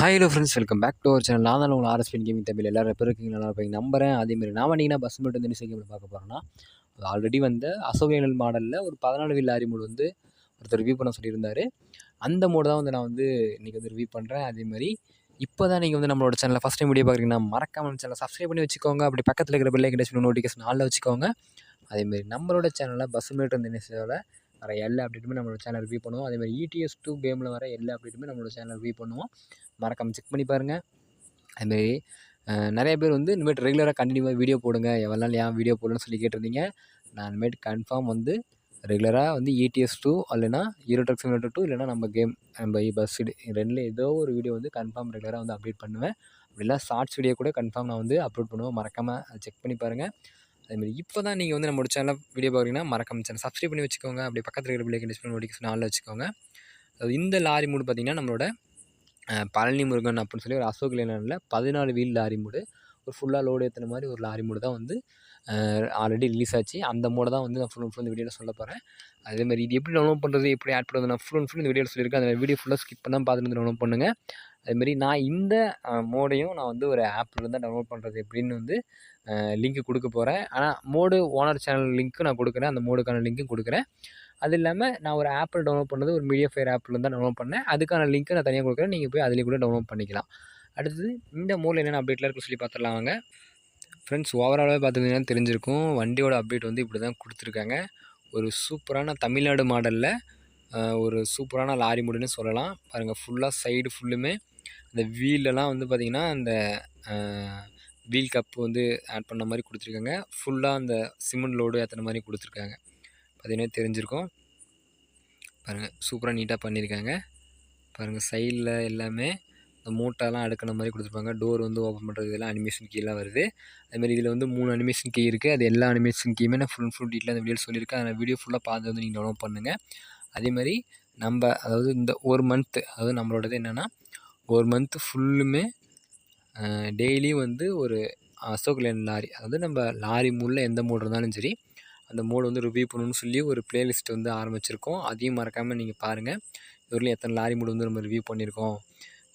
Hi hello friends, welcome back to our channel. நான் தான் உங்கள் ஆர்எஸ்பின் கேமிங் தமிழ். எல்லாரும் எப்போ இருக்கீங்க, நல்லா இருப்பீங்க நம்புறேன். அதேமாதிரி நான் வந்தீங்கன்னா பஸ் மட்டும் வந்து என்ன கேமில் பார்க்க போகிறோன்னா, அது ஆல்ரெடி வந்து அசோக் லேலண்ட் மாடலில் ஒரு 14 வீல் லாரி மோடு வந்து ஒருத்தர் ரிவ்யூ பண்ண சொல்லியிருந்தார். அந்த மோடு தான் வந்து நான் வந்து இன்றைக்கி வந்து ரிவ்யூ பண்ணுறேன். அதேமாதிரி இப்போ தான் நீங்கள் வந்து நம்மளோட சேனலில் ஃபஸ்ட் டைம் வீடியோ பார்க்குறீங்கன்னா மறக்காம நம்ம சேனலை சப்ஸ்கிரைப் பண்ணி வச்சுக்கோங்க. அப்படி பக்கத்தில் இருக்கிற பெல் ஐக்கன் டச் நோட்டிஃபிகேஷன் ஆல்ல வச்சுக்கோங்க. அதேமாதிரி நம்மளோட சேனலில் பஸ் மேட் வந்து என்ன வர எல்லா அப்டேட்டுமே நம்மளோட சேனல் ரிவ்யூ பண்ணுவோம். அதேமாதிரி ETS2 கேமில் வர எல்லா அப்டேட்டுமே நம்மளோட சேனல் ரிவ்யூ பண்ணுவோம். மறக்காமல் செக் பண்ணி பாருங்கள். அதுமாரி நிறைய பேர் வந்து இனிமேட்டு ரெகுலராக கண்டினியூவாக வீடியோ போடுங்க, எவ்வளோ நாள் ஏன் வீடியோ போடலன்னு சொல்லி கேட்டிருந்தீங்க. நான் இனிமேட்டு கன்ஃபார்ம் வந்து ரெகுலராக வந்து ETS2 இல்லைனா ஹீரோ ட்ரக் சிமுலேட்டர் 2 இல்லைனா நம்ம கேம் நம்ம பஸ் ரெண்டில் ஏதோ ஒரு வீடியோ வந்து கன்ஃபார்ம் ரெகுலராக வந்து அப்டேட் பண்ணுவேன். அப்படிலாம் ஷார்ட்ஸ் வீடியோ கூட கன்ஃபார்ம் நான் வந்து அப்லோட் பண்ணுவேன். மறக்காமல் அதை செக் பண்ணி பாருங்கள். அதேமாதிரி இப்போ தான் நீங்கள் வந்து நம்மளோட சேனலில் வீடியோ பார்க்குறீங்கன்னா மறக்காம சேனல் சப்ஸ்கிரைப் பண்ணி வச்சுக்கோங்க. அப்படியே பக்கத்தில் இருக்கிற பெல் ஐக்கன் டச் நோட்டிஃபிகேஷன் ஆல்ல வச்சுக்கோங்க. இந்த லாரி மூடு பார்த்திங்கன்னா நம்மளோட பழனி முருகன் அப்படின்னு சொல்லி ஒரு அசோக் லேலண்டில் 14 வீல் லாரி மூடு, ஒரு ஃபுல்லாக லோடு ஏற்றுன மாதிரி ஒரு லாரி மூடு தான் வந்து ஆல்ரெடி ரிலீஸ் ஆச்சு. அந்த மோடை தான் வந்து நான் ஃபுல் அண்ட் ஃபுல் இந்த வீடியோவில் சொல்ல போகிறேன். அதேமாதிரி இது எப்படி டவுன்லோட் பண்ணுறது, எப்படி ஆட் பண்ணுறது, நான் ஃபுல் அண்ட் ஃபுல் இந்த வீடியோவில் சொல்லியிருக்கேன். அந்த வீடியோ ஃபுல்லாக ஸ்கிப் பண்ணாமல் பார்த்துட்டு வந்து டவுன்லோட் பண்ணுங்கள். அதுமாரி நான் இந்த மோடையும் நான் வந்து ஒரு ஆப்லேருந்து தான் டவுன்லோட் பண்ணுறது எப்படின்னு வந்து லிங்க் கொடுக்க போகிறேன். ஆனால் மோடு ஓனர் சேனல் லிங்க்கும் நான் கொடுக்குறேன், அந்த மோடுக்கான லிங்க்கும் கொடுக்குறேன். அது இல்லாமல் நான் ஒரு ஆப்பில் டவுன்லோட் பண்ணது ஒரு மீடியா ஃபயர் ஆப்லேருந்து தான் டவுன்லோட் பண்ணேன். அதுக்கான லிங்க்கை நான் தனியாக கொடுக்குறேன், நீங்கள் போய் அதிலே கூட டவுன்லோட் பண்ணிக்கலாம். அடுத்தது இந்த மோடில் என்னென்ன அப்டேட்லாம் இருக்குன்னு சொல்லி பார்த்துடலாம் வாங்க. ஃப்ரெண்ட்ஸ், ஓவராலாகவே பார்த்துக்கிட்டிங்கன்னா தெரிஞ்சிருக்கும், வண்டியோட அப்டேட் வந்து இப்படி தான் கொடுத்துருக்காங்க. ஒரு சூப்பரான தமிழ்நாடு மாடலில் ஒரு சூப்பரான லாரி மூடுன்னு சொல்லலாம். பாருங்கள், ஃபுல்லாக சைடு ஃபுல்லுமே அந்த வீலெல்லாம் வந்து பார்த்திங்கன்னா அந்த வீல் கப்பு வந்து ஆட் பண்ண மாதிரி கொடுத்துருக்காங்க. ஃபுல்லாக அந்த சிமெண்ட் லோடு ஏற்றுன மாதிரி கொடுத்துருக்காங்க. பார்த்தீங்கன்னா தெரிஞ்சிருக்கும். பாருங்கள், சூப்பராக நீட்டாக பண்ணியிருக்காங்க. பாருங்கள், சைடில் எல்லாமே இந்த மூட்டைலாம் அடுக்கின மாதிரி கொடுத்துருப்பாங்க. டோர் வந்து ஓப்பன் பண்ணுறது இதெல்லாம் அனிமேஷன் கீலாம் வருது. அதுமாதிரி இதில் வந்து 3 அனிமேஷன் கீ இருக்குது. அது எல்லா அனிமேஷன் கீயுமே நான் ஃபுல் டீட்டெயிலாக அந்த வீடியோ சொல்லியிருக்கேன். அந்த வீடியோ ஃபுல்லாக பார்த்து வந்து நீங்கள் டவுன்லோட் பண்ணுங்கள். அதேமாதிரி அதாவது இந்த ஒரு மந்த்து, அதாவது நம்மளோடது என்னென்னா ஒரு மந்த்து ஃபுல்லுமே டெய்லியும் வந்து ஒரு அசோக் லேலண்ட் லாரி, அதாவது நம்ம லாரி மூடில் எந்த மோடு இருந்தாலும் சரி அந்த மோடு வந்து ரிவ்யூ பண்ணணும்னு சொல்லி ஒரு ப்ளேலிஸ்ட் வந்து ஆரம்பிச்சிருக்கோம். அதையும் மறக்காமல் நீங்கள் பாருங்கள். இதுவரையிலும் எத்தனை லாரி மோடு வந்து நம்ம ரிவ்யூ பண்ணியிருக்கோம்,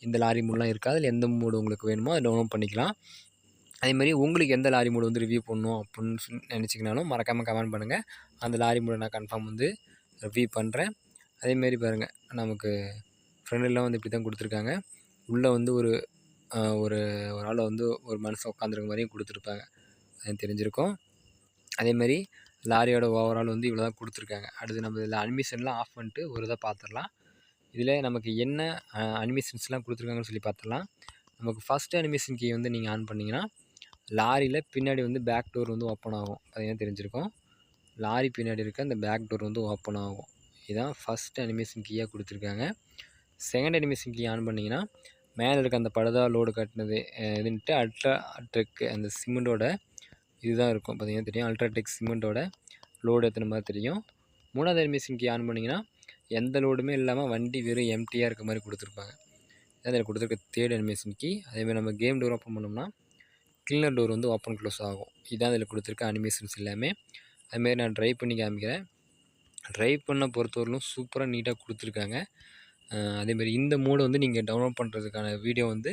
இந்த லாரி மோடெலாம் இருக்கா, அதில் எந்த மோடு உங்களுக்கு வேணுமோ அதை டவுன்லோட் பண்ணிக்கலாம். அதேமாதிரி உங்களுக்கு எந்த லாரி மோடு வந்து ரிவ்யூ பண்ணணும் அப்படின்னு சொல்லி நினச்சிங்கனாலும் மறக்காமல் கமெண்ட் பண்ணுங்கள். அந்த லாரி மோடை நான் கன்ஃபார்ம் வந்து ரிவ்யூ பண்ணுறேன். அதேமாரி பாருங்கள், நமக்கு ஃப்ரெண்டெல்லாம் வந்து இப்படி தான் கொடுத்துருக்காங்க. உள்ளே வந்து ஒரு ஒரு ஆள் வந்து ஒரு மனுஷன் உட்காந்துருக்க மாதிரியும் கொடுத்துருப்பாங்க, அது தெரிஞ்சிருக்கும். அதேமாரி லாரியோட ஓவரால் வந்து இவ்வளோ தான் கொடுத்துருக்காங்க. அடுத்து நம்ம இதில் அனிமேஷன்லாம் ஆஃப் பண்ணிட்டு ஒரு இதை பார்த்துடலாம். இதில் நமக்கு என்ன அனிமேஷன்ஸ்லாம் கொடுத்துருக்காங்கன்னு சொல்லி பார்த்துடலாம். நமக்கு ஃபஸ்ட்டு அனிமேஷன் கீ வந்து நீங்கள் ஆன் பண்ணிங்கன்னா லாரியில் பின்னாடி வந்து பேக் டோர் வந்து ஓப்பன் ஆகும். பார்த்தீங்கன்னா தெரிஞ்சிருக்கும். லாரி பின்னாடி இருக்க அந்த பேக் டோர் வந்து ஓப்பன் ஆகும். இதுதான் ஃபஸ்ட்டு அனிமேஷன் கீயாக கொடுத்துருக்காங்க. செகண்ட் அனிமேஷன் கீ ஆன் பண்ணிங்கன்னா மேலே இருக்க அந்த படுதா லோடு கட்டினது இதுன்ட்டு அல்ட்ராடெக் அந்த சிமெண்டோட இதுதான் இருக்கும். பார்த்தீங்கன்னா தெரியும், அல்ட்ராடெக் சிமெண்ட்டோட லோடு ஏற்றுன மாதிரி தெரியும். மூணாவது அனிமேஷன் கீ ஆன் பண்ணிங்கன்னா எந்த லோடுமே இல்லாமல் வண்டி வெறும் எம்டியாக இருக்க மாதிரி கொடுத்துருப்பாங்க. அதில் கொடுத்துருக்க தேர்ட் அனிமேஷன் கீ. அதேமாதிரி நம்ம கேம் டோர் ஓப்பன் பண்ணோம்னா கிளீனர் டோர் வந்து ஓப்பன் க்ளோஸ் ஆகும். இதான் அதில் கொடுத்துருக்க அனிமேஷன்ஸ் எல்லாமே. அதுமாரி நான் ட்ரைவ் பண்ணி காமிக்கிறேன். ட்ரைவ் பண்ண பொறுத்தவரையிலும் சூப்பராக நீட்டாக கொடுத்துருக்காங்க. அதேமாதிரி இந்த மோடு வந்து நீங்கள் டவுன்லோட் பண்ணுறதுக்கான வீடியோ வந்து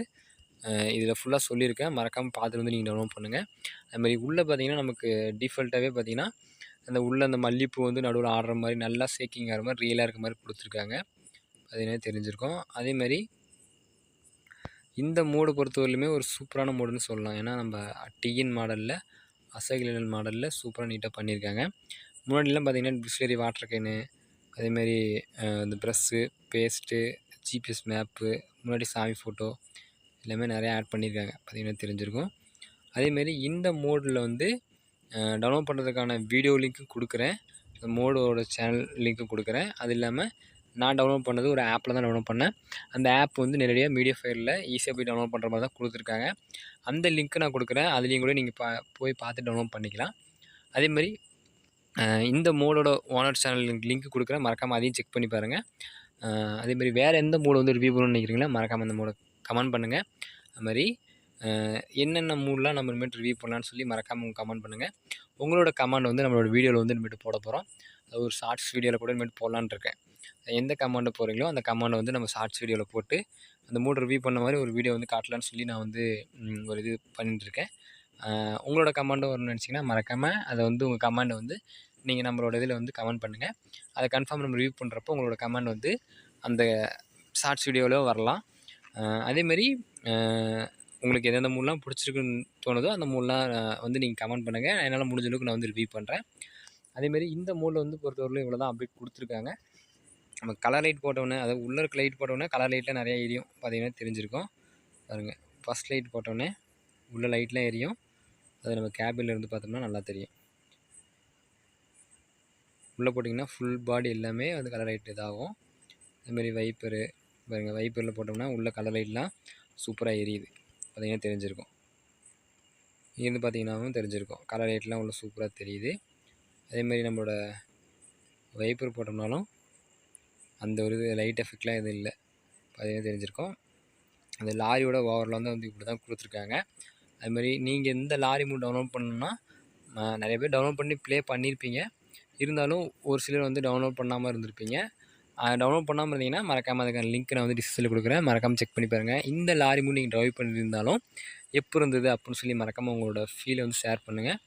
இதில் ஃபுல்லாக சொல்லியிருக்கேன். மறக்காமல் பார்த்துட்டு வந்து நீங்கள் டவுன்லோட் பண்ணுங்கள். அதுமாதிரி உள்ளே பார்த்தீங்கன்னா நமக்கு டிஃபால்ட்டாகவே பார்த்தீங்கன்னா அந்த உள்ளே அந்த மல்லிகைப்பூ வந்து நடுவில் ஆடுற மாதிரி நல்லா ஷேக்கிங் ஆகிற மாதிரி ரியலாக இருக்க மாதிரி கொடுத்துருக்காங்க. அது என்ன தெரிஞ்சிருக்கும். அதேமாதிரி இந்த மோடு பொறுத்தவரையிலுமே ஒரு சூப்பரான மோடுன்னு சொல்லலாம். ஏன்னா நம்ம டிஎன் மாடலில் அசோக் லேலண்ட் மாடலில் சூப்பராக நீட்டாக பண்ணியிருக்காங்க. முன்னாடிலாம் பார்த்திங்கன்னா பிஸ்லரி வாட்டர் கேனு, அதேமாரி இந்த ப்ரஷ்ஷு, பேஸ்ட்டு, ஜிபிஎஸ் மேப்பு, முன்னாடி சாமி ஃபோட்டோ எல்லாமே நிறையா ஆட் பண்ணியிருக்காங்க. பார்த்திங்கன்னா தெரிஞ்சிருக்கும். அதேமாரி இந்த மோடில் வந்து டவுன்லோட் பண்ணுறதுக்கான வீடியோ லிங்க்கும் கொடுக்குறேன், மோடோட சேனல் லிங்க்கும் கொடுக்குறேன். அது இல்லாமல் நான் டவுன்லோட் பண்ணது ஒரு ஆப்பில் தான் டவுன்லோட் பண்ணேன். அந்த ஆப் வந்து நேரடியாக மீடியா ஃபயரில் ஈஸியாக போய் டவுன்லோட் பண்ணுற மாதிரி தான் கொடுத்துருக்காங்க. அந்த லிங்க்கு நான் கொடுக்குறேன், அதுலேயும் கூட நீங்கள் போய் பார்த்து டவுன்லோட் பண்ணிக்கலாம். அதேமாதிரி இந்த மோடோட ஓனர் சேனல் லிங்க் கொடுக்குறேன், மறக்காமல் அதையும் செக் பண்ணி பாருங்கள். அதேமாதிரி வேறு எந்த மோடு வந்து ரிவ்யூ பண்ணணும்னு நினைக்கிறீங்களா மறக்காமல் அந்த மோடை கமெண்ட் பண்ணுங்கள். அதுமாதிரி என்னென்ன மூடெலாம் நம்ம இனிமேட்டு ரிவ்யூ பண்ணலான்னு சொல்லி மறக்காமல் கமெண்ட் பண்ணுங்கள். உங்களோட கமெண்ட் வந்து நம்மளோட வீடியோவில் வந்து இனிமேட்டு போட போகிறோம். அது ஒரு ஷார்ட்ஸ் வீடியோவில் கூட இனிமேட்டு போடலான்னு இருக்கேன். எந்த கமாண்டை போடுறீங்களோ அந்த கமாண்டை வந்து நம்ம ஷார்ட்ஸ் வீடியோவில் போட்டு அந்த மூட் ரிவ்யூ பண்ண மாதிரி ஒரு வீடியோ வந்து காட்டலான்னு சொல்லி நான் வந்து ஒரு இது பண்ணிட்டுருக்கேன். உங்களோட கமாண்டும் வரும்னு நினச்சிங்கன்னா மறக்காமல் அதை வந்து உங்கள் கமாண்டை வந்து நீங்கள் நம்மளோட இதில் வந்து கமெண்ட் பண்ணுங்கள். அதை கன்ஃபார்ம் நம்ம ரிவ்யூ பண்ணுறப்போ உங்களோட கமெண்ட் வந்து அந்த ஷார்ட்ஸ் வீடியோவில் வரலாம். அதேமாரி உங்களுக்கு எந்தெந்த மூட்லாம் பிடிச்சிருக்குன்னு தோணுதோ அந்த மூட்லாம் வந்து நீங்கள் கமெண்ட் பண்ணுங்கள். என்னால் முடிஞ்ச அளவுக்கு நான் வந்து ரிவ்யூ பண்ணுறேன். அதேமாரி இந்த மூடில் வந்து பொறுத்தவரையிலும் இவ்வளோ தான் அப்டேட் கொடுத்துருக்காங்க. நம்ம கலர் லைட் போட்டோன்னே, அதாவது உள்ளே இருக்க லைட் போட்டோன்னே கலர் லைட்லாம் நிறையா எரியும். பார்த்தீங்கன்னா தெரிஞ்சிருக்கும் பாருங்கள். ஃபஸ்ட் லைட் போட்டோன்னே உள்ள லைட்லாம் எரியும். அது நம்ம கேபினில் இருந்து பார்த்தோம்னா நல்லா தெரியும். உள்ளே போட்டிங்கன்னா ஃபுல் பாடி எல்லாமே வந்து கலர் லைட் இதாகும். அதுமாரி வைப்பரு பாருங்கள், வைப்பரில் போட்டோம்னா உள்ள கலர் லைட்லாம் சூப்பராக எரியுது. பார்த்தீங்கன்னா தெரிஞ்சிருக்கும். இங்கேருந்து பார்த்தீங்கன்னாவும் தெரிஞ்சிருக்கும். கலர் லைட்லாம் உள்ள சூப்பராக தெரியுது. அதேமாரி நம்மளோட வைப்பர் போட்டோம்னாலும் அந்த ஒரு இது லைட் எஃபெக்ட்லாம் எதுவும் இல்லை. பார்த்தீங்கன்னா தெரிஞ்சிருக்கும். அந்த லாரியோட ஓவரில் வந்து இப்படி தான் கொடுத்துருக்காங்க. அதுமாதிரி நீங்கள் எந்த லாரி மூட் டவுன்லோட் பண்ணணுன்னா நிறைய பேர் டவுன்லோட் பண்ணி ப்ளே பண்ணியிருப்பீங்க. இருந்தாலும் ஒரு சிலர் வந்து டவுன்லோட் பண்ணாமல் இருந்திருப்பீங்க. டவுன்லோட் பண்ணாமல் இருந்தீங்கன்னா மறக்காமல் அதுக்கான லிங்க் நான் வந்து டிஸ்கிரிப்ஷனில் கொடுக்குறேன். மறக்காமல் செக் பண்ணி பாருங்கள். இந்த லாரி மூட் நீங்கள் ட்ரைவ் பண்ணியிருந்தாலும் எப்போ இருந்தது அப்படின்னு சொல்லி மறக்காமல் உங்களோட ஃபீலை வந்து ஷேர் பண்ணுங்கள்.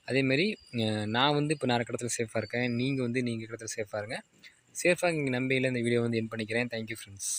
அதேமாரி நான் வந்து இப்போ நிறைய இடத்துல சேஃபாக இருக்கேன். நீங்கள் வந்து நீங்கள் இடத்துல சேஃபாக இருங்க. சேஃபாக இங்கே நம்பியில் இந்த வீடியோ வந்து எண்ட் பண்ணிக்கிறேன். Thank you friends.